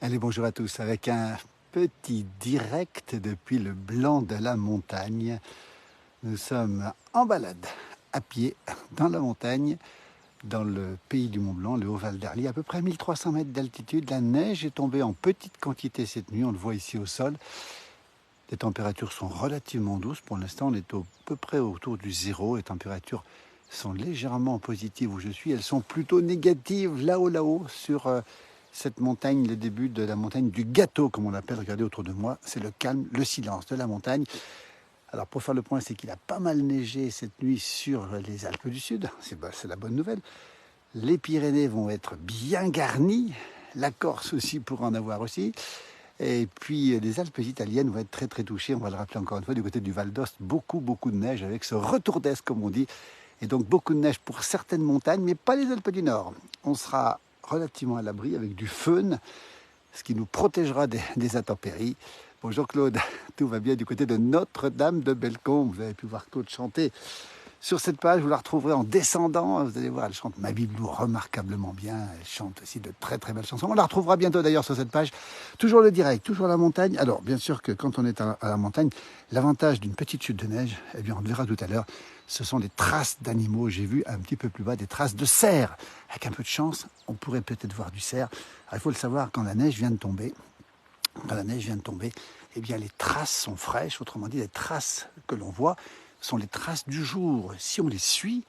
Allez, bonjour à tous, avec un petit direct depuis le blanc de la montagne. Nous sommes en balade, à pied, dans la montagne, dans le pays du Mont Blanc, le Haut-Val d'Arly, à peu près 1300 mètres d'altitude. La neige est tombée en petite quantité cette nuit, on le voit ici au sol. Les températures sont relativement douces. Pour l'instant, on est à peu près autour du zéro. Les températures sont légèrement positives où je suis. Elles sont plutôt négatives là-haut, sur cette montagne, le début de la montagne du gâteau, comme on l'appelle. Regardez autour de moi, c'est le calme, le silence de la montagne. Alors pour faire le point, c'est qu'il a pas mal neigé cette nuit sur les Alpes du Sud. C'est la bonne nouvelle. Les Pyrénées vont être bien garnies. La Corse aussi pourra en avoir aussi. Et puis les Alpes italiennes vont être très très touchées. On va le rappeler encore une fois, du côté du Val d'Ost, beaucoup de neige avec ce retour d'est comme on dit. Et donc beaucoup de neige pour certaines montagnes, mais pas les Alpes du Nord. On sera relativement à l'abri avec du fön, ce qui nous protégera des intempéries. Bonjour Claude, tout va bien du côté de Notre-Dame de Bellecombe. Vous avez pu voir Claude chanter sur cette page, vous la retrouverez en descendant. Vous allez voir, elle chante Ma Bibelou remarquablement bien. Elle chante aussi de très très belles chansons. On la retrouvera bientôt d'ailleurs sur cette page. Toujours le direct, toujours la montagne. Alors bien sûr que quand on est à la montagne, l'avantage d'une petite chute de neige, eh bien on le verra tout à l'heure, ce sont des traces d'animaux. J'ai vu un petit peu plus bas des traces de cerfs. Avec un peu de chance, on pourrait peut-être voir du cerf. Alors, il faut le savoir, quand la neige vient de tomber, eh bien les traces sont fraîches. Autrement dit, les traces que l'on voit sont les traces du jour. Si on les suit,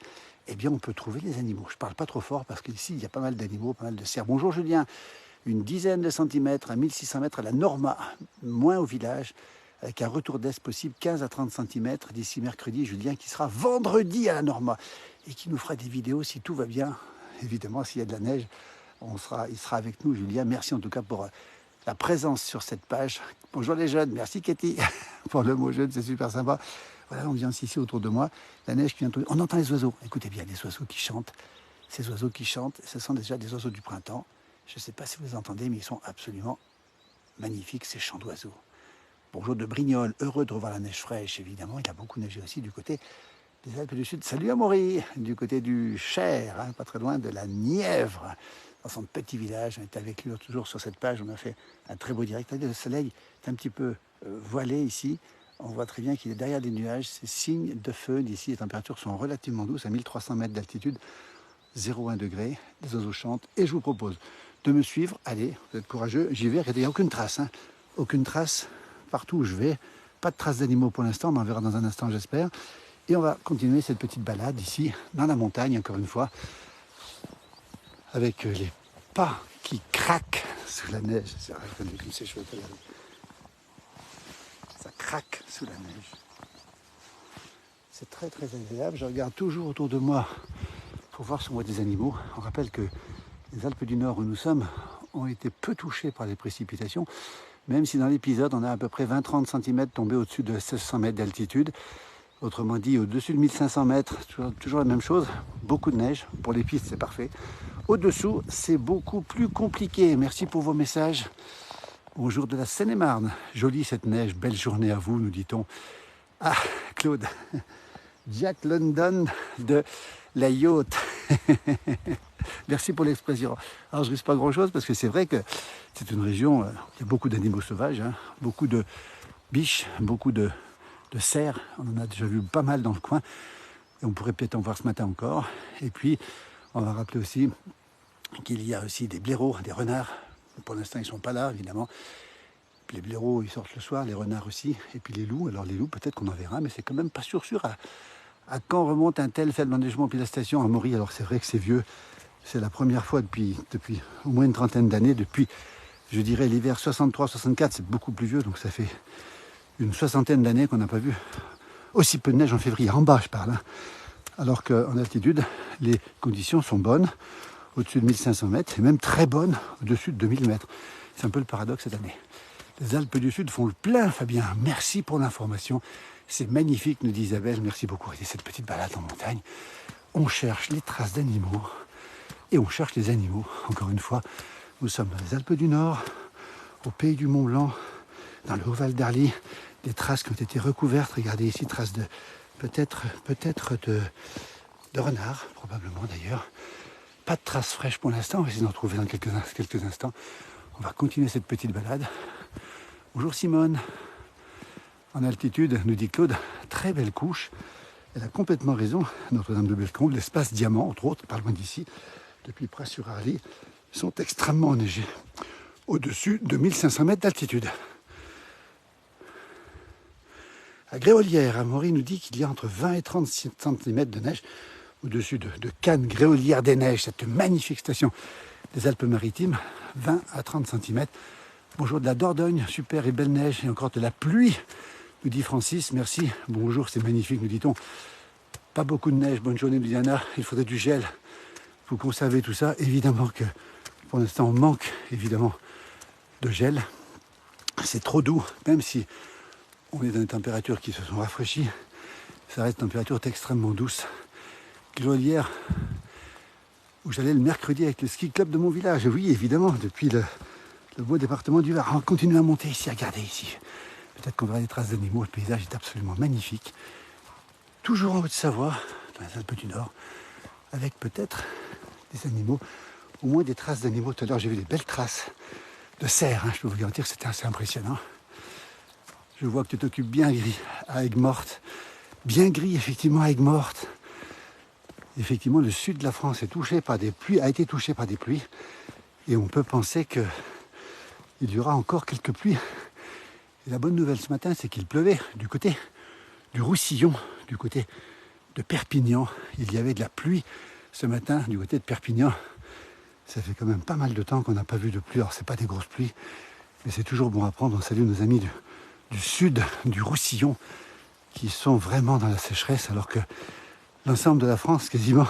eh bien on peut trouver les animaux. Je ne parle pas trop fort parce qu'ici il y a pas mal d'animaux, pas mal de cerfs. Bonjour Julien, une dizaine de centimètres à 1600 mètres à la Norma, moins au village, avec un retour d'est possible 15 à 30 centimètres d'ici mercredi. Julien qui sera vendredi à la Norma et qui nous fera des vidéos si tout va bien. Évidemment, s'il y a de la neige, il sera avec nous. Julien, merci en tout cas pour la présence sur cette page. Bonjour les jeunes, merci Katie pour le mot jeune, c'est super sympa. Voilà, on vient ici autour de moi, la neige qui vient tomber. On entend les oiseaux, écoutez bien, les oiseaux qui chantent. Ces oiseaux qui chantent, ce sont déjà des oiseaux du printemps. Je ne sais pas si vous les entendez, mais ils sont absolument magnifiques, ces chants d'oiseaux. Bonjour de Brignoles, heureux de revoir la neige fraîche, évidemment. Il a beaucoup neigé aussi du côté des Alpes du Sud. Salut Amaury, du côté du Cher, hein, pas très loin de la Nièvre, dans son petit village. On est avec lui toujours sur cette page, on a fait un très beau direct. Le soleil est un petit peu voilé ici. On voit très bien qu'il est derrière des nuages, c'est signe de feu. Ici, les températures sont relativement douces, à 1300 mètres d'altitude, 0,1 degré, les oiseaux chantent. Et je vous propose de me suivre. Allez, vous êtes courageux, j'y vais. Regardez, il n'y a aucune trace, hein. Aucune trace partout où je vais. Pas de traces d'animaux pour l'instant, mais on verra dans un instant, j'espère. Et on va continuer cette petite balade ici, dans la montagne, encore une fois, avec les pas qui craquent sous la neige. C'est vrai, comme c'est chouette, regardez. Ça craque sous la neige. C'est très très agréable. Je regarde toujours autour de moi pour voir si on voit des animaux. On rappelle que les Alpes du Nord où nous sommes ont été peu touchées par les précipitations, même si dans l'épisode on a à peu près 20-30 cm tombés au-dessus de 1600 mètres d'altitude. Autrement dit, au-dessus de 1500 mètres, toujours la même chose, beaucoup de neige. Pour les pistes, c'est parfait. Au-dessous, c'est beaucoup plus compliqué. Merci pour vos messages. Bonjour de la Seine-et-Marne. Jolie cette neige, belle journée à vous, nous dit-on. Ah, Claude, Jack London de la Yacht. Merci pour l'expression. Alors, je risque pas grand-chose parce que c'est vrai que c'est une région, il y a beaucoup d'animaux sauvages, hein, beaucoup de biches, beaucoup de cerfs. On en a déjà vu pas mal dans le coin. Et on pourrait peut-être en voir ce matin encore. Et puis, on va rappeler aussi qu'il y a aussi des blaireaux, des renards. Pour l'instant, ils ne sont pas là, évidemment. Puis les blaireaux, ils sortent le soir, les renards aussi. Et puis les loups. Alors les loups, peut-être qu'on en verra, mais c'est quand même pas sûr à quand remonte un tel faible enneigement. Puis la station à Maury, alors c'est vrai que c'est vieux. C'est la première fois depuis au moins une trentaine d'années. Depuis, je dirais, l'hiver 63-64, c'est beaucoup plus vieux. Donc ça fait une soixantaine d'années qu'on n'a pas vu aussi peu de neige en février. En bas, je parle. Hein. Alors qu'en altitude, les conditions sont bonnes. Au-dessus de 1500 mètres, et même très bonne au-dessus de 2000 mètres. C'est un peu le paradoxe cette année. Les Alpes du Sud font le plein, Fabien. Merci pour l'information. C'est magnifique, nous dit Isabelle. Merci beaucoup. Et cette petite balade en montagne. On cherche les traces d'animaux et on cherche les animaux. Encore une fois, nous sommes dans les Alpes du Nord, au pays du Mont Blanc, dans le Haut-Val d'Arly. Des traces qui ont été recouvertes. Regardez ici, traces de peut-être de renard, probablement d'ailleurs. Pas de traces fraîches pour l'instant, on va essayer d'en trouver dans quelques instants. On va continuer cette petite balade. Bonjour Simone. En altitude, nous dit Claude, très belle couche. Elle a complètement raison. Notre-Dame de Bellecombe, l'espace Diamant, entre autres, pas loin d'ici, depuis Pras-sur-Arly, sont extrêmement enneigés, au-dessus de 1500 mètres d'altitude. À Gréolières, Amaury nous dit qu'il y a entre 20 et 30 cm de neige au-dessus de Cannes, Gréolières des Neiges, cette magnifique station des Alpes-Maritimes, 20 à 30 cm. Bonjour de la Dordogne, super et belle neige et encore de la pluie, nous dit Francis, merci. Bonjour, c'est magnifique, nous dit-on. Pas beaucoup de neige, bonne journée, nous dit Anna. Il faudrait du gel pour conserver tout ça. Évidemment que pour l'instant, on manque évidemment de gel. C'est trop doux, même si on est dans des températures qui se sont rafraîchies. Ça reste une température extrêmement douce. Gréolières, où j'allais le mercredi avec le ski club de mon village. Oui, évidemment, depuis le beau département du Var. On continue à monter ici, regardez ici. Peut-être qu'on verra des traces d'animaux. Le paysage est absolument magnifique. Toujours en Haute-Savoie, dans les Alpes du Nord, avec peut-être des animaux, au moins des traces d'animaux. Tout à l'heure, j'ai vu des belles traces de cerfs. Je peux vous garantir que c'était assez impressionnant. Je vois que tu t'occupes bien à Aigues-Mortes. Bien gris, effectivement, à Aigues-Mortes. Effectivement, le sud de la France est touché par des pluies, a été touché par des pluies. Et on peut penser qu'il y aura encore quelques pluies. Et la bonne nouvelle ce matin, c'est qu'il pleuvait du côté du Roussillon, du côté de Perpignan. Il y avait de la pluie ce matin du côté de Perpignan. Ça fait quand même pas mal de temps qu'on n'a pas vu de pluie. Alors, c'est pas des grosses pluies, mais c'est toujours bon à prendre. On salue nos amis du sud, du Roussillon, qui sont vraiment dans la sécheresse, alors que l'ensemble de la France, quasiment,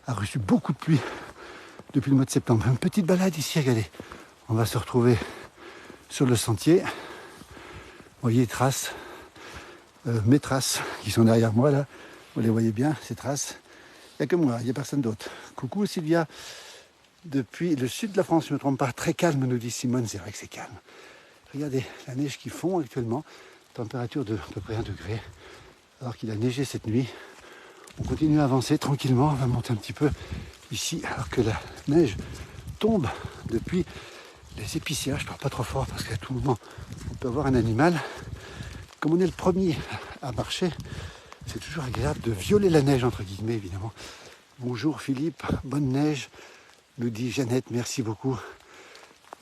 a reçu beaucoup de pluie depuis le mois de septembre. Une petite balade ici, regardez. On va se retrouver sur le sentier. Vous voyez les traces, mes traces qui sont derrière moi là. Vous les voyez bien, ces traces. Il n'y a que moi, il n'y a personne d'autre. Coucou Sylvia. Depuis le sud de la France, je ne me trompe pas, très calme, nous dit Simone. C'est vrai que c'est calme. Regardez la neige qui fond actuellement. Température de à peu près 1 degré. Alors qu'il a neigé cette nuit. On continue à avancer tranquillement. On va monter un petit peu ici alors que la neige tombe depuis les épicéas. Je ne parle pas trop fort parce qu'à tout moment on peut avoir un animal. Comme on est le premier à marcher, c'est toujours agréable de violer la neige entre guillemets évidemment. Bonjour Philippe, bonne neige, nous dit Jeannette, merci beaucoup.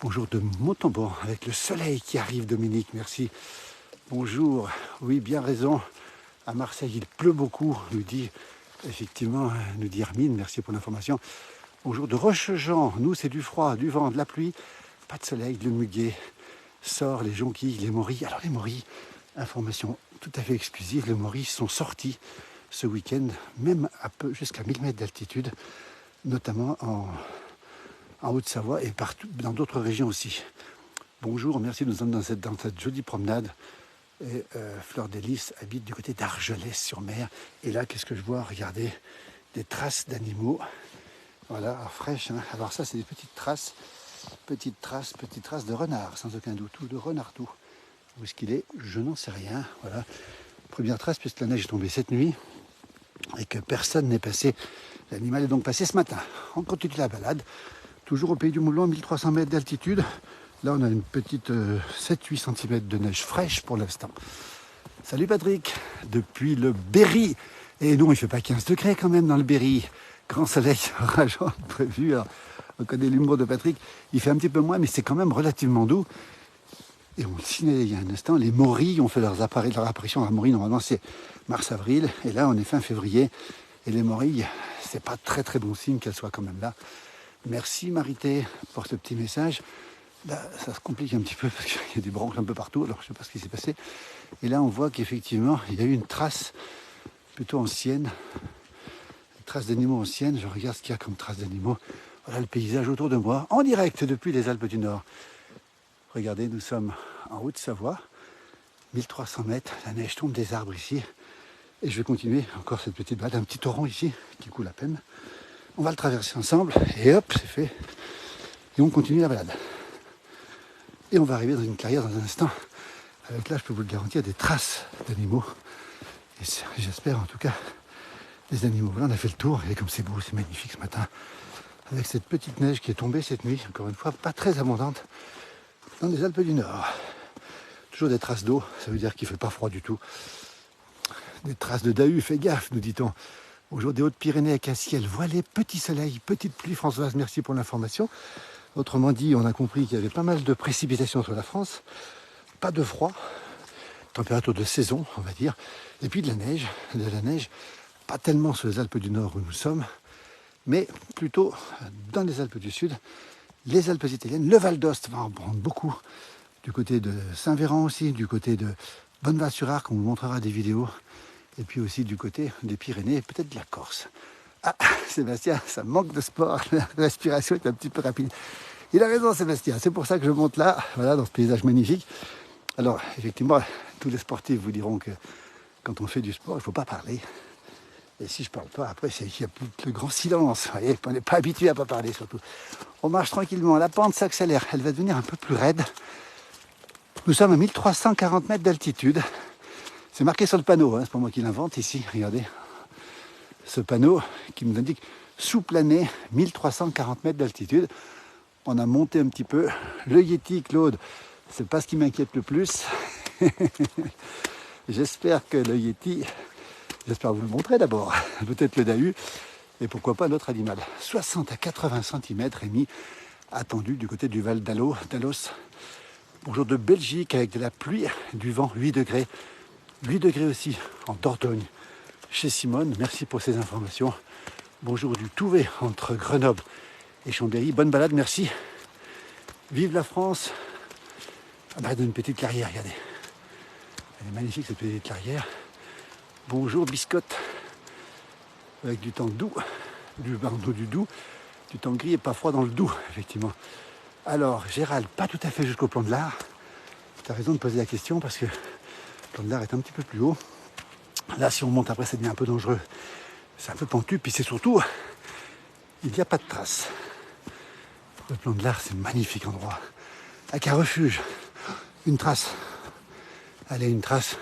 Bonjour de Montauban avec le soleil qui arrive Dominique, merci. Bonjour, oui bien raison. À Marseille, il pleut beaucoup, nous dit effectivement, nous dit Hermine, merci pour l'information. Bonjour de Rochejean, nous c'est du froid, du vent, de la pluie, pas de soleil, le muguet sort, les jonquilles, les morilles. Alors les morilles, information tout à fait exclusive, les morilles sont sortis ce week-end, même à peu jusqu'à 1000 mètres d'altitude, notamment en Haute-Savoie et partout dans d'autres régions aussi. Bonjour, merci, nous sommes dans cette jolie promenade. Et Fleur d'Hélice habite du côté d'Argelès-sur-Mer. Et là, qu'est-ce que je vois? Regardez, des traces d'animaux. Voilà, fraîches. Hein. Alors ça, c'est des petites traces de renard, sans aucun doute, ou de renardou. Où est-ce qu'il est? Je n'en sais rien. Voilà, première trace, puisque la neige est tombée cette nuit et que personne n'est passé. L'animal est donc passé ce matin. On continue la balade, toujours au Pays du Moulin, 1300 mètres d'altitude. Là, on a une petite 7-8 cm de neige fraîche pour l'instant. Salut Patrick, depuis le Berry. Et non, il ne fait pas 15 degrés quand même dans le Berry. Grand soleil rageant prévu. Alors, on connaît l'humour de Patrick. Il fait un petit peu moins, mais c'est quand même relativement doux. Et on le signalait il y a un instant, les morilles ont fait leur apparition. La morille, normalement, c'est mars-avril. Et là, on est fin février. Et les morilles, c'est pas très très bon signe qu'elles soient quand même là. Merci Marité pour ce petit message. Là, ça se complique un petit peu parce qu'il y a des branches un peu partout, alors je ne sais pas ce qui s'est passé. Et là, on voit qu'effectivement, il y a eu une trace plutôt ancienne, une trace d'animaux ancienne. Je regarde ce qu'il y a comme trace d'animaux. Voilà le paysage autour de moi, en direct depuis les Alpes du Nord. Regardez, nous sommes en Haute-Savoie, 1300 mètres, la neige tombe des arbres ici. Et je vais continuer encore cette petite balade, un petit torrent ici qui coule à peine. On va le traverser ensemble et hop, c'est fait. Et on continue la balade. Et on va arriver dans une carrière dans un instant. Avec là, je peux vous le garantir, des traces d'animaux. Et j'espère en tout cas des animaux. Voilà, on a fait le tour. Et comme c'est beau, c'est magnifique ce matin. avec cette petite neige qui est tombée cette nuit, encore une fois pas très abondante, dans les Alpes du Nord. Toujours des traces d'eau, ça veut dire qu'il ne fait pas froid du tout. Des traces de Dahu, fais gaffe, nous dit-on. Au jour des Hautes-Pyrénées avec un ciel voilé, petit soleil, petite pluie. Françoise, merci pour l'information. Autrement dit, on a compris qu'il y avait pas mal de précipitations sur la France, pas de froid, température de saison, on va dire, et puis de la neige, pas tellement sur les Alpes du Nord où nous sommes, mais plutôt dans les Alpes du Sud, les Alpes italiennes, le Val d'Ost va en prendre beaucoup, du côté de Saint-Véran aussi, du côté de Bonneval-sur-Arc, on vous montrera des vidéos, et puis aussi du côté des Pyrénées, peut-être de la Corse. Ah, Sébastien, ça manque de sport, la respiration est un petit peu rapide. Il a raison Sébastien, c'est pour ça que je monte là, voilà, dans ce paysage magnifique. Alors, effectivement, tous les sportifs vous diront que quand on fait du sport, il ne faut pas parler. Et si je ne parle pas, après, il y a le grand silence. Vous voyez, on n'est pas habitué à ne pas parler surtout. On marche tranquillement, la pente s'accélère, elle va devenir un peu plus raide. Nous sommes à 1340 mètres d'altitude. C'est marqué sur le panneau, hein, c'est pas moi qui l'invente ici, regardez. Ce panneau qui nous indique sous-plané 1340 mètres d'altitude. On a monté un petit peu. Le Yéti, Claude, c'est pas ce qui m'inquiète le plus. J'espère que le Yéti, j'espère vous le montrer d'abord, peut-être le Dahu, et pourquoi pas notre animal. 60 à 80 cm Rémi, attendu du côté du Val d'Alos. Bonjour de Belgique avec de la pluie, du vent, 8 degrés. 8 degrés aussi en Dordogne, chez Simone. Merci pour ces informations. Bonjour du Touvet entre Grenoble et Chambéry. Bonne balade, merci. Vive la France. On arrête dans une petite clairière, regardez. Elle est magnifique cette petite clairière. Bonjour Biscotte. Avec du temps doux, du doux, du temps gris et pas froid dans le doux, effectivement. Alors, Gérald, pas tout à fait jusqu'au plan de l'Art. Tu as raison de poser la question parce que le plan de l'Art est un petit peu plus haut. Là, si on monte après, ça devient un peu dangereux. C'est un peu pentu, puis c'est surtout, il n'y a pas de traces. Le plan de l'Art, c'est un magnifique endroit. Avec un refuge, une trace. Allez, une trace.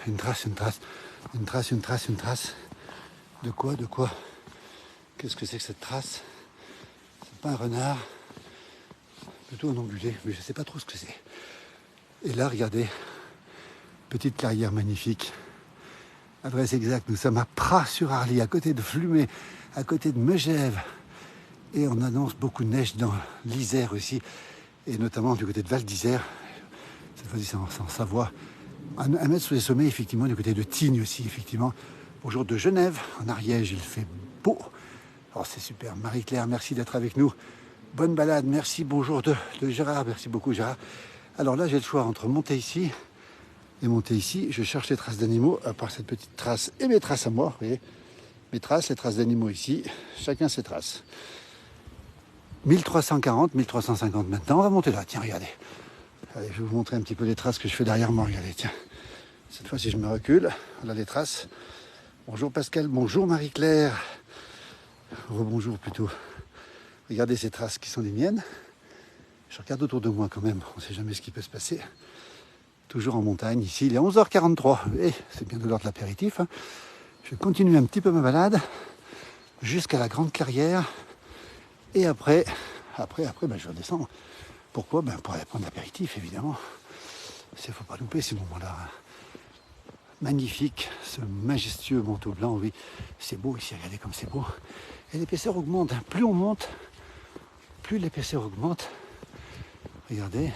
De quoi? Qu'est-ce que c'est que cette trace? C'est pas un renard, plutôt un ongulé, mais je ne sais pas trop ce que c'est. Et là, regardez, petite carrière magnifique. Adresse exacte, nous sommes à Pras-sur-Arly, à côté de Flumé, à côté de Megève. Et on annonce beaucoup de neige dans l'Isère aussi, et notamment du côté de Val d'Isère. Cette fois-ci, c'est en Savoie. Un mètre sous les sommets, effectivement, du côté de Tignes aussi, effectivement. Bonjour de Genève, en Ariège, il fait beau. Oh, c'est super. Marie-Claire, merci d'être avec nous. Bonne balade, merci. Bonjour de Gérard, merci beaucoup Gérard. Alors là, j'ai le choix entre monter ici et monter ici. Je cherche les traces d'animaux, à part cette petite trace et mes traces à moi. Vous voyez, mes traces, les traces d'animaux ici. Chacun ses traces. 1340, 1350 maintenant. On va monter là, tiens, regardez. Allez, je vais vous montrer un petit peu les traces que je fais derrière moi. Regardez, tiens. Cette fois, si je me recule, voilà les traces. Bonjour Pascal, bonjour Marie-Claire. Rebonjour plutôt. Regardez ces traces qui sont les miennes. Je regarde autour de moi quand même, on ne sait jamais ce qui peut se passer. Toujours en montagne, ici il est 11h43. Et c'est bien de l'heure de l'apéritif. Hein. Je vais continuer un petit peu ma balade jusqu'à la grande clairière. Et après, je redescends. Pourquoi? Pour aller prendre l'apéritif, évidemment. Il ne faut pas louper ces moments-là. Hein. Magnifique, ce majestueux manteau blanc, oui. C'est beau ici, regardez comme c'est beau. Et l'épaisseur augmente. Hein. Plus on monte, plus l'épaisseur augmente. Regardez.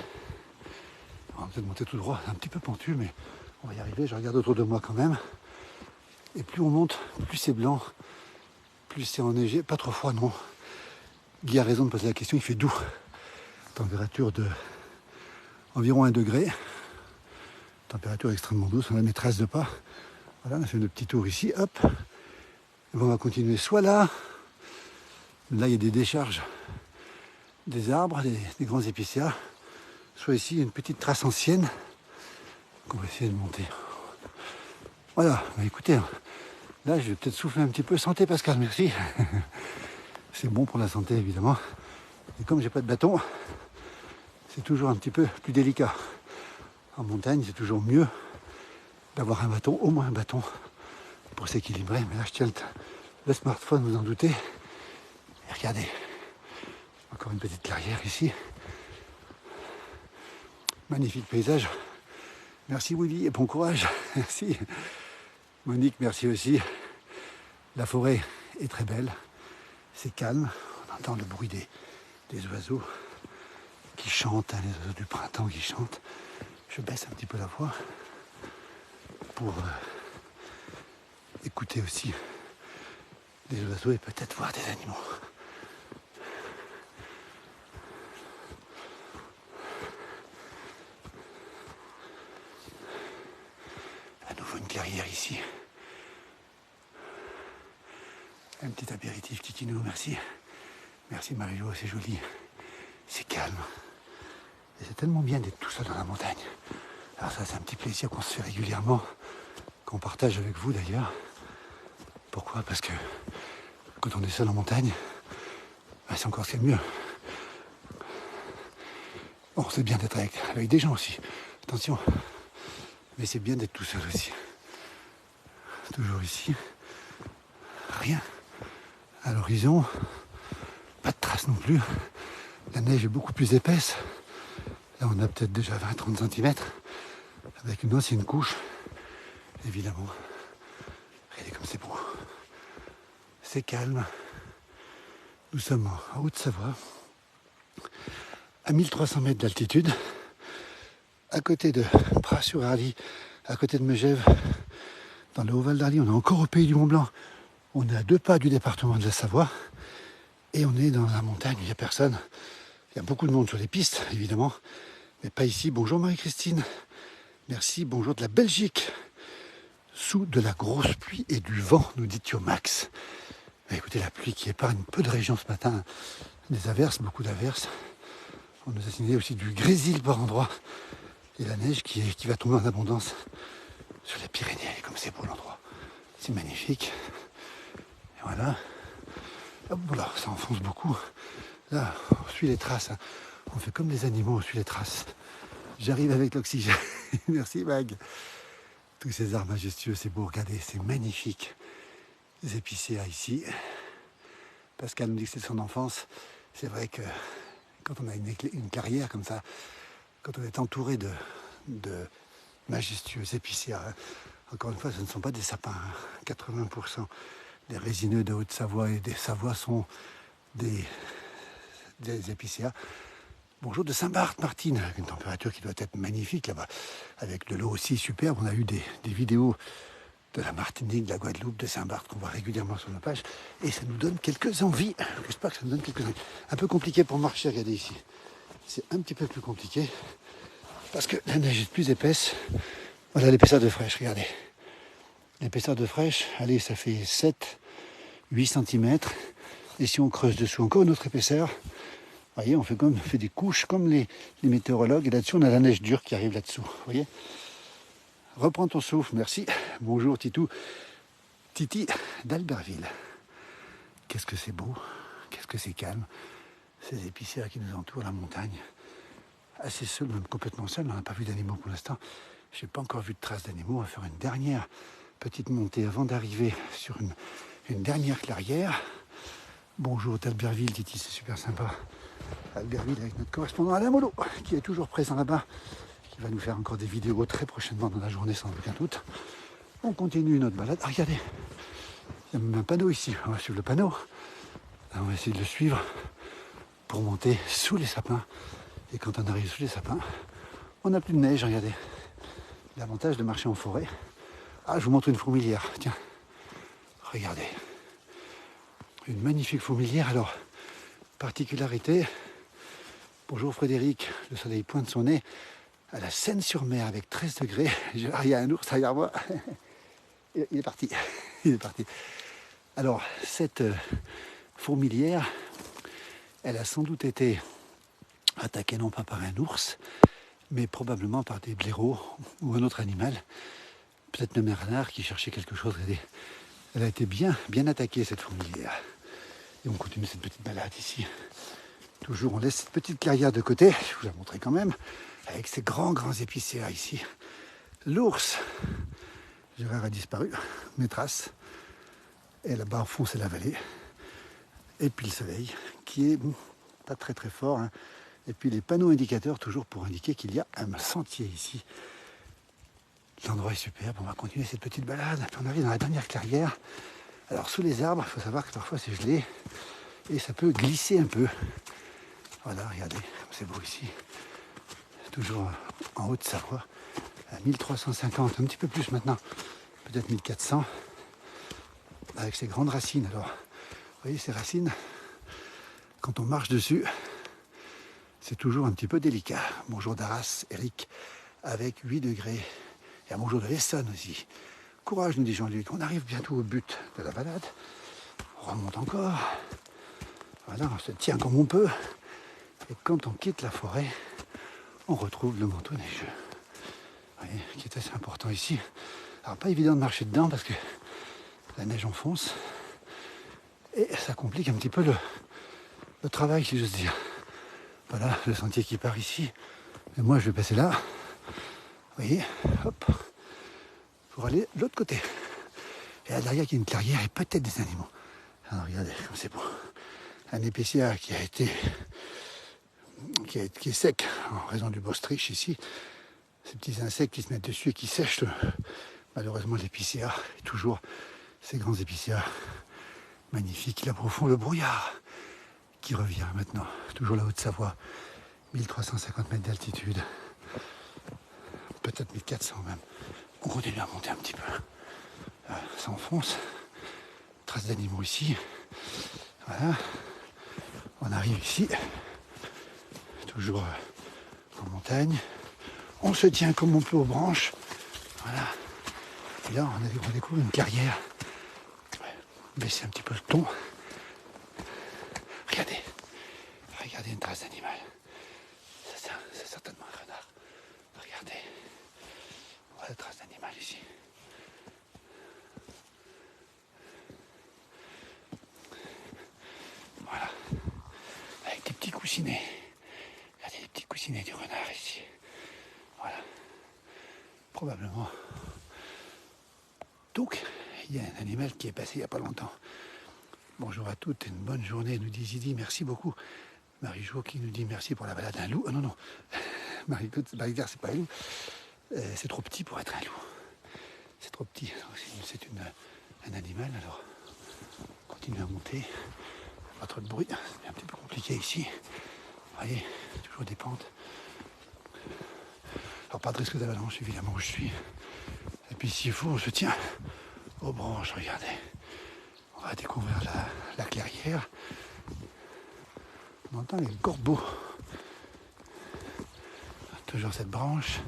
On va peut-être monter tout droit, un petit peu pentu, mais on va y arriver. Je regarde autour de moi quand même. Et plus on monte, plus c'est blanc, plus c'est enneigé. Pas trop froid, non. Guy a raison de poser la question, il fait doux. Température de environ 1 degré. Température extrêmement douce, on a mes traces de pas. Voilà, on a fait le petit tour ici, hop. Et bon, on va continuer soit là il y a des décharges des arbres, des grands épicéas, soit ici, il y a une petite trace ancienne qu'on va essayer de monter. Voilà, bah écoutez, là je vais peut-être souffler un petit peu. Santé Pascal, merci. C'est bon pour la santé évidemment. Et comme j'ai pas de bâton, c'est toujours un petit peu plus délicat. En montagne, c'est toujours mieux d'avoir un bâton, au moins un bâton, pour s'équilibrer. Mais là, je tiens le smartphone, vous en doutez. Et regardez, Encore une petite clairière ici. Magnifique paysage. Merci Willy et bon courage. Merci. Monique, merci aussi. La forêt est très belle. C'est calme. On entend le bruit des oiseaux qui chantent, hein, les oiseaux du printemps qui chantent. Je baisse un petit peu la voix pour écouter aussi les oiseaux et peut-être voir des animaux. À nouveau une clairière ici. Un petit apéritif Kikinou, merci. Merci Marie-Jo, c'est joli. C'est calme. Et c'est tellement bien d'être tout seul dans la montagne. Alors ça, c'est un petit plaisir qu'on se fait régulièrement, qu'on partage avec vous d'ailleurs. Pourquoi? Parce que quand on est seul en montagne, bah, c'est encore ce qu'il y a de mieux. Bon, c'est bien d'être avec des gens aussi, attention. Mais c'est bien d'être tout seul aussi. Toujours ici. Rien. À l'horizon, pas de traces non plus. La neige est beaucoup plus épaisse. Là, on a peut-être déjà 20-30 cm. Avec une ancienne couche, évidemment. Regardez comme c'est beau. C'est calme. Nous sommes en Haute-Savoie, à 1300 mètres d'altitude, à côté de Pras-sur-Arly, à côté de Megève, dans le Haut-Val d'Arly. On est encore au pays du Mont-Blanc. On est à 2 pas du département de la Savoie. Et on est dans la montagne, il n'y a personne. Il y a beaucoup de monde sur les pistes, évidemment, mais pas ici. Bonjour Marie-Christine. Merci, bonjour de la Belgique. Sous de la grosse pluie et du vent, nous dit Thiomax. Écoutez, la pluie qui épargne peu de régions ce matin. Des averses, beaucoup d'averses. On nous a signalé aussi du grésil par endroits. Et la neige qui va tomber en abondance sur les Pyrénées. Et comme c'est beau l'endroit. C'est magnifique. Et voilà. Hop, voilà, ça enfonce beaucoup. Là, on suit les traces. Hein. On fait comme les animaux, on suit les traces. J'arrive avec l'oxygène. Merci Mag. Tous ces arbres majestueux, c'est beau, regardez, c'est magnifique. Les épicéas ici. Pascal nous dit que c'est son enfance. C'est vrai que quand on a une carrière comme ça, quand on est entouré de majestueux épicéas, hein, encore une fois, ce ne sont pas des sapins. Hein. 80% des résineux de Haute-Savoie et des Savoies sont des épicéas. Bonjour de Saint-Barth, Martine, avec une température qui doit être magnifique là-bas, avec de l'eau aussi superbe. On a eu des vidéos de la Martinique, de la Guadeloupe, de Saint-Barth qu'on voit régulièrement sur nos pages, et ça nous donne quelques envies. J'espère que ça nous donne quelques envies. Un peu compliqué pour marcher, regardez ici. C'est un petit peu plus compliqué, parce que la neige est plus épaisse. Voilà l'épaisseur de fraîche, regardez. L'épaisseur de fraîche, allez, ça fait 7-8 cm. Et si on creuse dessous, encore une autre épaisseur. Vous voyez, on fait des couches comme les météorologues. Et là-dessus, on a la neige dure qui arrive là-dessous. Vous voyez? Reprends ton souffle, merci. Bonjour Titou. Titi d'Albertville. Qu'est-ce que c'est beau, qu'est-ce que c'est calme. Ces épicéas qui nous entourent, la montagne. Assez seul, même complètement seul. On n'a pas vu d'animaux pour l'instant. Je n'ai pas encore vu de traces d'animaux. On va faire une dernière petite montée avant d'arriver sur une dernière clairière. Bonjour d'Albertville, Titi, c'est super sympa. Albertville avec notre correspondant Alain Molo, qui est toujours présent là-bas, qui va nous faire encore des vidéos très prochainement dans la journée sans aucun doute. On continue notre balade. Ah, regardez, il y a même un panneau ici. On va suivre le panneau. On va essayer de le suivre pour monter sous les sapins. Et quand on arrive sous les sapins, on n'a plus de neige, regardez. L'avantage de marcher en forêt. Ah, je vous montre une fourmilière. Tiens, regardez. Une magnifique fourmilière. Alors, particularité. Bonjour Frédéric, le soleil pointe son nez à la Seine-sur-Mer avec 13 degrés. Ah, il y a un ours derrière moi. Il est parti. Il est parti. Alors, cette fourmilière, elle a sans doute été attaquée non pas par un ours, mais probablement par des blaireaux ou un autre animal. Peut-être même un renard qui cherchait quelque chose. Elle a été bien attaquée, cette fourmilière. Et on continue cette petite balade ici. Toujours, on laisse cette petite carrière de côté, je vous la montrerai quand même, avec ces grands épicéas ici. L'ours, Gérard a disparu, mes traces. Et là-bas, au fond, c'est la vallée. Et puis le soleil, qui est pas très très fort. Hein. Et puis les panneaux indicateurs, toujours pour indiquer qu'il y a un sentier ici. L'endroit est superbe, on va continuer cette petite balade. Puis on arrive dans la dernière clairière. Alors sous les arbres, il faut savoir que parfois c'est gelé et ça peut glisser un peu. Voilà, regardez, comme c'est beau ici. Toujours en Haute-Savoie, à 1350, un petit peu plus maintenant, peut-être 1400, avec ces grandes racines. Alors, vous voyez ces racines, quand on marche dessus, c'est toujours un petit peu délicat. Bonjour d'Arras, Eric, avec 8 degrés. Et un bonjour de l'Essonne aussi. Courage, nous dit Jean-Luc. On arrive bientôt au but de la balade. On remonte encore. Voilà, on se tient comme on peut. Et quand on quitte la forêt, on retrouve le manteau neigeux. Vous voyez, qui est assez important ici. Alors pas évident de marcher dedans parce que la neige enfonce. Et ça complique un petit peu le travail, si j'ose dire. Voilà, le sentier qui part ici. Et moi, je vais passer là. Vous voyez, hop, pour aller de l'autre côté. Et là derrière, il y a une clairière et peut-être des animaux. Alors regardez comme c'est beau. Un épicéa qui est sec en raison du bostridge ici. Ces petits insectes qui se mettent dessus et qui sèchent malheureusement l'épicéa. Et toujours ces grands épicéas magnifiques. Là au fond, le brouillard qui revient maintenant. Toujours la Haute-Savoie, 1350 mètres d'altitude. Peut-être 1400 même. On continue à monter un petit peu. Ça enfonce. Traces d'animaux ici. Voilà. On arrive ici. Toujours en montagne. On se tient comme on peut aux branches. Voilà. Et là, on découvre une carrière. Baisser un petit peu le ton. Regardez. Regardez une trace d'animal. C'est certainement un renard. Regardez. Voilà la trace d'animal ici. Voilà. Avec des petits coussinets. Regardez les petits coussinets du renard ici. Voilà. Probablement. Donc, il y a un animal qui est passé il n'y a pas longtemps. Bonjour à toutes, une bonne journée, nous dit Zidi, merci beaucoup. Marie-Jo qui nous dit merci pour la balade d'un loup. Oh non, non, Marie-Claire, c'est pas un loup. C'est trop petit pour être un loup. C'est trop petit. C'est un animal, alors on continue à monter. Pas trop de bruit, c'est un petit peu compliqué ici. Vous voyez, toujours des pentes. Alors pas de risque d'avalanche évidemment où je suis. Et puis s'il faut, on se tient aux branches, regardez. On va découvrir la clairière. On entend les corbeaux. Toujours cette branche.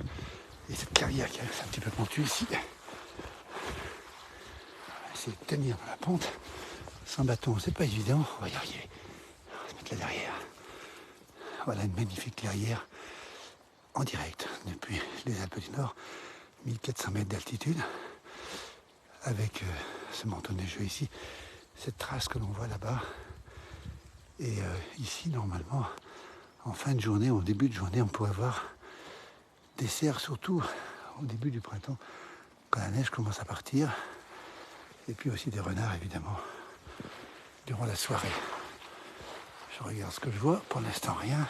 Et cette clairière qui est un petit peu pentue ici. On va essayer de tenir dans la pente. Sans bâton, c'est pas évident. On va y arriver. On va se mettre là derrière. Voilà une magnifique clairière en direct depuis les Alpes du Nord. 1400 mètres d'altitude. Avec ce manteau neigeux ici. Cette trace que l'on voit là-bas. Et ici, normalement, en fin de journée, au début de journée, on pourrait voir des cerfs, surtout au début du printemps, quand la neige commence à partir. Et puis aussi des renards, évidemment, durant la soirée. Je regarde ce que je vois. Pour l'instant, rien.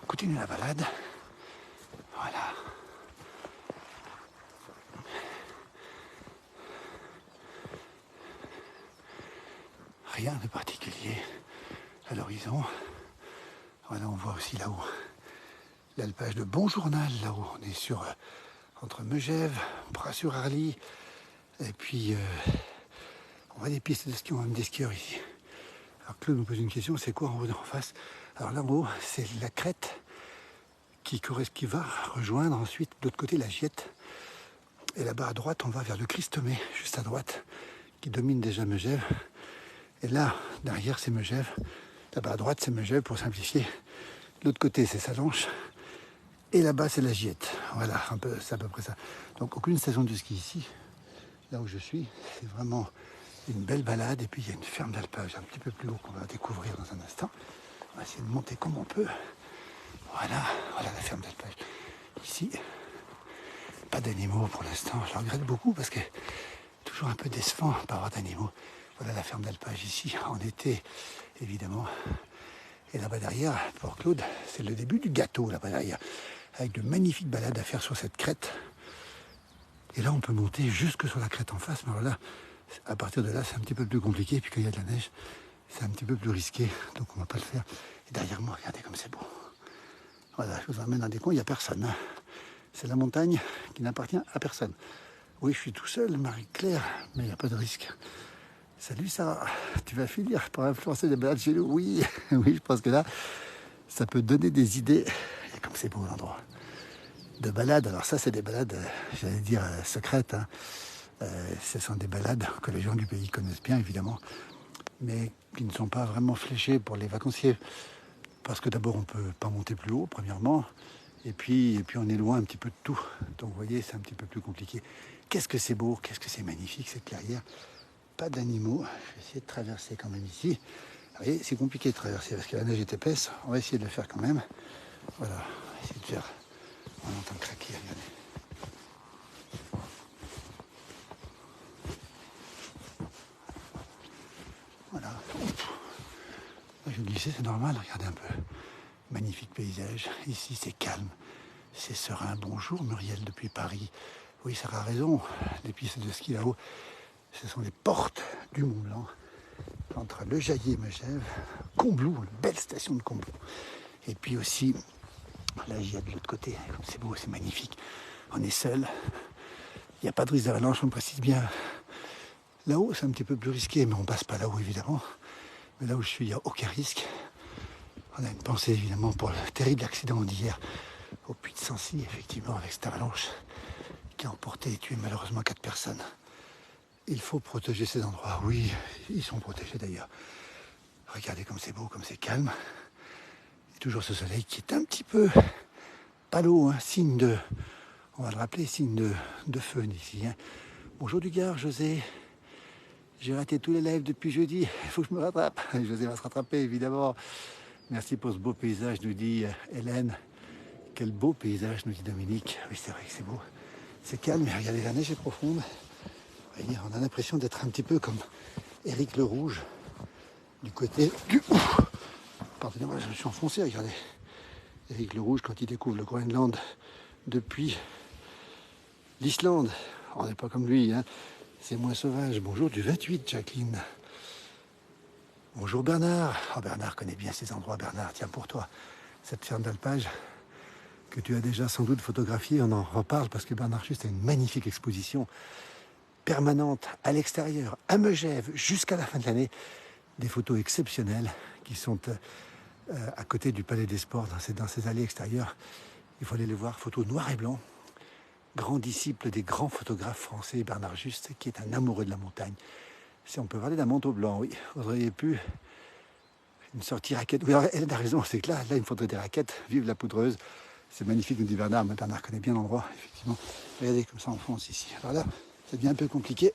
On continue la balade. Voilà. Rien de particulier à l'horizon. Voilà, on voit aussi là-haut l'alpage de Bonjournal, là-haut. On est sur entre Megève, Bras-sur-Arly, et puis on voit des pistes de ski, on a même des skieurs ici. Alors Claude nous pose une question, c'est quoi en haut en face? Alors là en haut, c'est la crête qui va rejoindre ensuite de l'autre côté la Giette. Et là-bas à droite, on va vers le Christomé, juste à droite, qui domine déjà Megève. Et là, derrière, c'est Megève. Là-bas à droite, c'est Megève, pour simplifier. De l'autre côté, c'est Salanches. Et là-bas, c'est la Giette. Voilà, c'est à peu près ça. Donc, aucune station de ski ici. Là où je suis, c'est vraiment une belle balade. Et puis, il y a une ferme d'alpage un petit peu plus haut qu'on va découvrir dans un instant. On va essayer de monter comme on peut. Voilà la ferme d'alpage. Ici, pas d'animaux pour l'instant. Je regrette beaucoup parce que toujours un peu décevant de pas avoir d'animaux. Voilà la ferme d'alpage ici, en été, évidemment. Et là-bas derrière, Port-Claude, c'est le début du gâteau là-bas derrière, avec de magnifiques balades à faire sur cette crête. Et là, on peut monter jusque sur la crête en face, mais alors là, à partir de là, c'est un petit peu plus compliqué. Et puis quand il y a de la neige, c'est un petit peu plus risqué, donc on ne va pas le faire. Et derrière moi, regardez comme c'est beau. Voilà, je vous emmène dans des coins, il n'y a personne. C'est la montagne qui n'appartient à personne. Oui, je suis tout seul, Marie-Claire, mais il n'y a pas de risque. Salut Sarah, tu vas finir par influencer les balades chez nous? Oui, oui, je pense que là, ça peut donner des idées. Et comme c'est beau l'endroit. De balades, alors ça c'est des balades, j'allais dire secrètes. Hein. Ce sont des balades que les gens du pays connaissent bien évidemment, mais qui ne sont pas vraiment fléchées pour les vacanciers. Parce que d'abord on ne peut pas monter plus haut, premièrement, et puis on est loin un petit peu de tout. Donc vous voyez, c'est un petit peu plus compliqué. Qu'est-ce que c'est beau, qu'est-ce que c'est magnifique cette carrière. Pas d'animaux, je vais essayer de traverser quand même ici. Vous voyez, c'est compliqué de traverser parce que la neige est épaisse, on va essayer de le faire quand même. Voilà, on va essayer de faire, on entend craquer, regardez. Voilà. Je glissais, c'est normal, regardez un peu. Magnifique paysage. Ici, c'est calme, c'est serein. Bonjour Muriel depuis Paris. Oui, Sarah a raison. Les pistes de ski là-haut, ce sont les portes du Mont Blanc. Entre Le Jaillet et Megève, Combloux, une belle station de Combloux. Et puis aussi, là, il y a de l'autre côté. Comme c'est beau, c'est magnifique. On est seul. Il n'y a pas de risque d'avalanche, on précise bien. Là-haut, c'est un petit peu plus risqué, mais on passe pas là-haut, évidemment. Mais là où je suis, il n'y a aucun risque. On a une pensée, évidemment, pour le terrible accident d'hier au Puy de Sancy, effectivement, avec cette avalanche qui a emporté et tué malheureusement 4 personnes. Il faut protéger ces endroits. Oui, ils sont protégés d'ailleurs. Regardez comme c'est beau, comme c'est calme. Et toujours ce soleil qui est un petit peu palo, hein, signe de, on va le rappeler, signe de feu ici. Hein. Bonjour Dugar, José. J'ai raté tous les lives depuis jeudi. Il faut que je me rattrape. José va se rattraper, évidemment. Merci pour ce beau paysage, nous dit Hélène. Quel beau paysage, nous dit Dominique. Oui, c'est vrai que c'est beau. C'est calme, mais regardez, la neige est profonde. Vous voyez, on a l'impression d'être un petit peu comme Éric le Rouge, du côté du... Pardonnez-moi, je me suis enfoncé, regardez. Éric le Rouge, quand il découvre le Groenland depuis l'Islande. On n'est pas comme lui, hein. C'est moins sauvage. Bonjour du 28, Jacqueline. Bonjour Bernard. Oh, Bernard connaît bien ces endroits. Bernard, tiens pour toi, cette ferme d'alpage que tu as déjà sans doute photographiée. On en reparle parce que Bernard Juste a une magnifique exposition permanente à l'extérieur, à Megève, jusqu'à la fin de l'année. Des photos exceptionnelles qui sont à côté du Palais des Sports, dans ces allées extérieures. Il faut aller les voir, photos noir et blanc. Grand disciple des grands photographes français, Bernard Juste, qui est un amoureux de la montagne. Si on peut parler d'un manteau blanc, oui, vous auriez pu une sortie raquette. Oui, alors, elle a raison, c'est que là, il me faudrait des raquettes. Vive la poudreuse. C'est magnifique, nous dit Bernard. Mais Bernard connaît bien l'endroit, effectivement. Regardez comme ça on fonce ici. Alors là, ça devient un peu compliqué.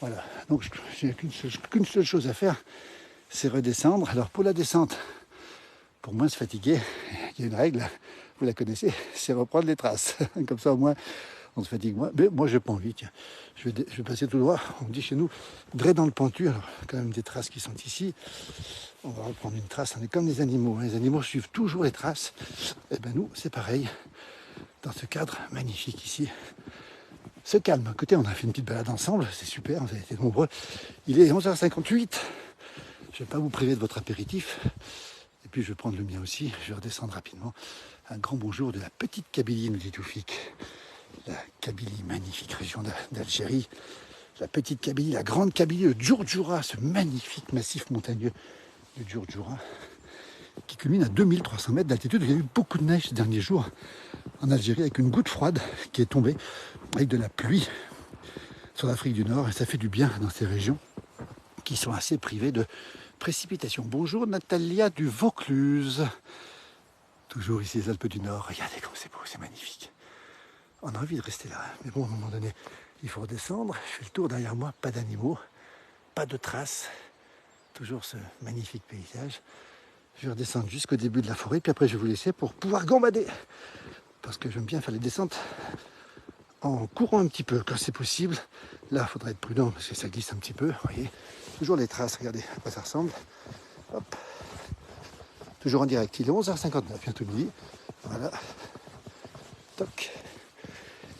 Voilà, donc j'ai qu'une seule chose à faire, c'est redescendre. Alors pour la descente, pour moins se fatiguer, il y a une règle, vous la connaissez, c'est reprendre les traces. Comme ça au moins, on se fatigue moins. Mais moi, j'ai pas envie, tiens. Je vais passer tout droit. On dit chez nous, drait dans le pentu. Alors, quand même des traces qui sont ici. On va reprendre une trace. On est comme les animaux. Les animaux suivent toujours les traces. Et ben nous, c'est pareil. Dans ce cadre magnifique ici. Se calme. À côté, on a fait une petite balade ensemble. C'est super. Vous avez été nombreux. Il est 11h58. Je ne vais pas vous priver de votre apéritif. Et puis, je vais prendre le mien aussi. Je vais redescendre rapidement. Un grand bonjour de la petite Kabylie, nous dit Toufik. La Kabylie, magnifique région d'Algérie. La petite Kabylie, la grande Kabylie, le Djurdjura, ce magnifique massif montagneux du Djurdjura, qui culmine à 2300 mètres d'altitude. Il y a eu beaucoup de neige ces derniers jours en Algérie, avec une goutte froide qui est tombée, avec de la pluie sur l'Afrique du Nord. Et ça fait du bien dans ces régions qui sont assez privées de précipitations. Bonjour Natalia du Vaucluse. Toujours ici les Alpes du Nord. Regardez comme c'est beau, c'est magnifique. On a envie de rester là, mais bon, à un moment donné, il faut redescendre. Je fais le tour derrière moi, pas d'animaux, pas de traces. Toujours ce magnifique paysage. Je vais redescendre jusqu'au début de la forêt, puis après je vais vous laisser pour pouvoir gambader. Parce que j'aime bien faire les descentes en courant un petit peu quand c'est possible. Là, il faudra être prudent parce que ça glisse un petit peu. Vous voyez, toujours les traces, regardez à quoi ça ressemble. Hop. toujours en direct. Il est 11h59, bientôt midi. Voilà. Toc.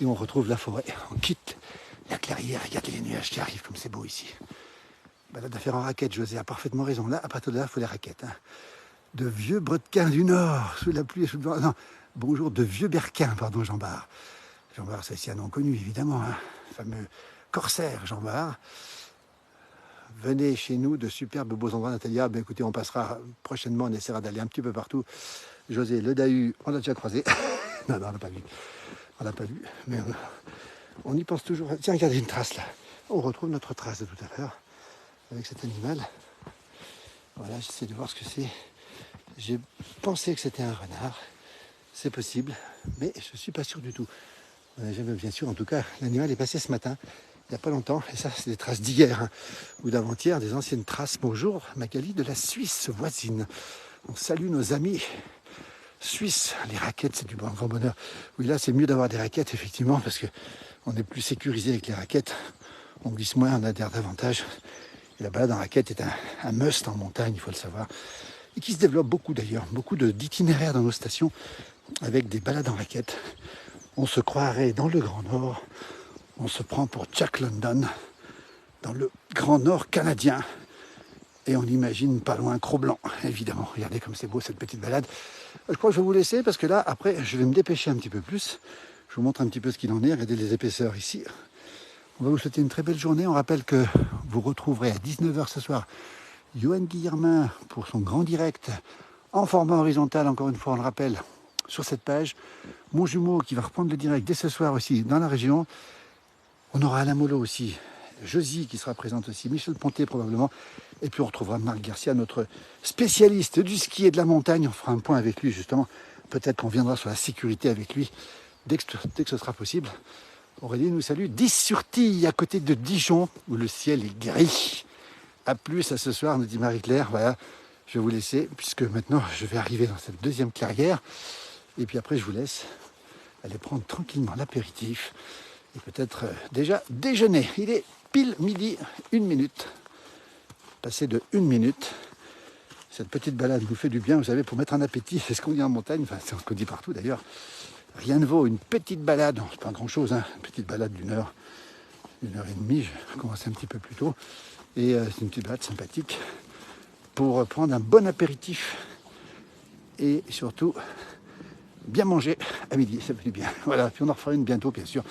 Et on retrouve la forêt. On quitte la clairière. Regardez les nuages qui arrivent, comme c'est beau ici. Balade à faire en raquette, José a parfaitement raison. Là, à partir de là, il faut les raquettes. Hein. De vieux bretquins du Nord, sous la pluie et sous le vent. Non, bonjour, de vieux berquins, pardon, Jean Bart. Jean Bart, c'est aussi un nom connu, évidemment. Hein. Le fameux corsaire, Jean Bart. Venez chez nous, de superbes beaux endroits, Natalia. Ben, écoutez, on passera prochainement, on essaiera d'aller un petit peu partout. José, le Dahu, on l'a déjà croisé. Non, on l'a pas vu. On l'a pas vu, mais on y pense toujours. Tiens, regardez une trace là. On retrouve notre trace de tout à l'heure avec cet animal. Voilà, j'essaie de voir ce que c'est. J'ai pensé que c'était un renard. C'est possible, mais je ne suis pas sûr du tout. On n'a jamais bien sûr. En tout cas, l'animal est passé ce matin, il n'y a pas longtemps. Et ça, c'est des traces d'hier hein, ou d'avant-hier, des anciennes traces. Bonjour, Magali de la Suisse voisine. On salue nos amis suisses. Les raquettes, c'est du grand bonheur. Oui, là, c'est mieux d'avoir des raquettes, effectivement, parce qu'on est plus sécurisé avec les raquettes. On glisse moins, on adhère davantage. Et la balade en raquette est un must en montagne, il faut le savoir. Et qui se développe beaucoup d'ailleurs. Beaucoup d'itinéraires dans nos stations avec des balades en raquette. On se croirait dans le Grand Nord. On se prend pour Jack London dans le Grand Nord canadien. Et on imagine pas loin Cro-Blanc, évidemment. Regardez comme c'est beau cette petite balade. Je crois que je vais vous laisser parce que là, après, je vais me dépêcher un petit peu plus. Je vous montre un petit peu ce qu'il en est. Regardez les épaisseurs ici. On va vous souhaiter une très belle journée. On rappelle que vous retrouverez à 19h ce soir Johan Guillermin pour son grand direct en format horizontal, encore une fois, on le rappelle, sur cette page. Mon jumeau qui va reprendre le direct dès ce soir aussi dans la région. On aura Alain Molo aussi, Josie qui sera présente aussi, Michel Ponté probablement. Et puis on retrouvera Marc Garcia, notre spécialiste du ski et de la montagne. On fera un point avec lui justement. Peut-être qu'on viendra sur la sécurité avec lui dès que ce sera possible. Aurélie nous salue 10 sur Tille, à côté de Dijon, où le ciel est gris. A plus, à ce soir, nous dit Marie-Claire. Voilà, je vais vous laisser, puisque maintenant, je vais arriver dans cette deuxième clairière. Et puis après, je vous laisse aller prendre tranquillement l'apéritif. Et peut-être déjà déjeuner. Il est pile midi, 1 minute. Passé de 1 minute. Cette petite balade vous fait du bien, vous savez, pour mettre un appétit. C'est ce qu'on dit en montagne, enfin, c'est ce qu'on dit partout d'ailleurs. Rien ne vaut une petite balade, c'est pas grand chose, hein, une petite balade d'1 heure, 1h30, je commence un petit peu plus tôt. Et c'est une petite balade sympathique pour prendre un bon apéritif et surtout bien manger à midi, ça fait du bien. Voilà, puis on en refera une bientôt bien sûr,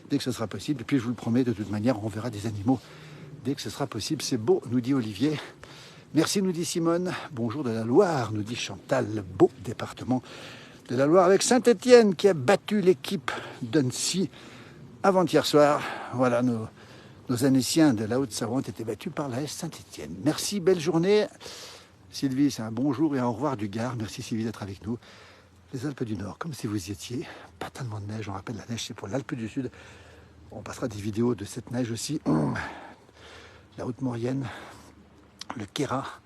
dès que ce sera possible. Et puis je vous le promets, de toute manière, on verra des animaux dès que ce sera possible. C'est beau, nous dit Olivier. Merci, nous dit Simone. Bonjour de la Loire, nous dit Chantal. Beau département de la Loire avec Saint-Étienne qui a battu l'équipe d'Annecy avant-hier soir. Voilà, nos Annéciens de la Haute-Savoie ont été battus par la S Saint-Étienne. Merci, belle journée. Sylvie, c'est un bonjour et un au revoir du Gard. Merci Sylvie d'être avec nous. Les Alpes du Nord, comme si vous y étiez. Pas tellement de neige, on rappelle la neige c'est pour l'Alpe du Sud. On passera des vidéos de cette neige aussi. La Haute-Maurienne, le Queyras.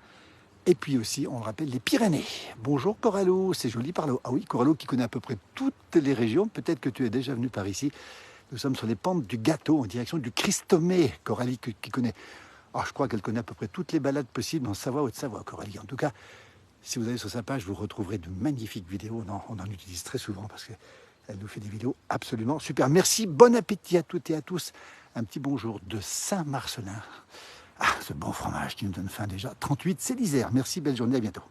Et puis aussi, on le rappelle, les Pyrénées. Bonjour Corallo, c'est joli par là. Ah oui, Corallo qui connaît à peu près toutes les régions. Peut-être que tu es déjà venu par ici. Nous sommes sur les pentes du Gâteau, en direction du Christomé. Coralie qui connaît, je crois qu'elle connaît à peu près toutes les balades possibles en Savoie, Haute-Savoie, Coralie. En tout cas, si vous allez sur sa page, vous retrouverez de magnifiques vidéos. On en utilise très souvent parce qu'elle nous fait des vidéos absolument super. Merci, bon appétit à toutes et à tous. Un petit bonjour de Saint-Marcelin. Ah, ce bon fromage qui nous donne faim déjà. 38, c'est l'Isère. Merci, belle journée, à bientôt.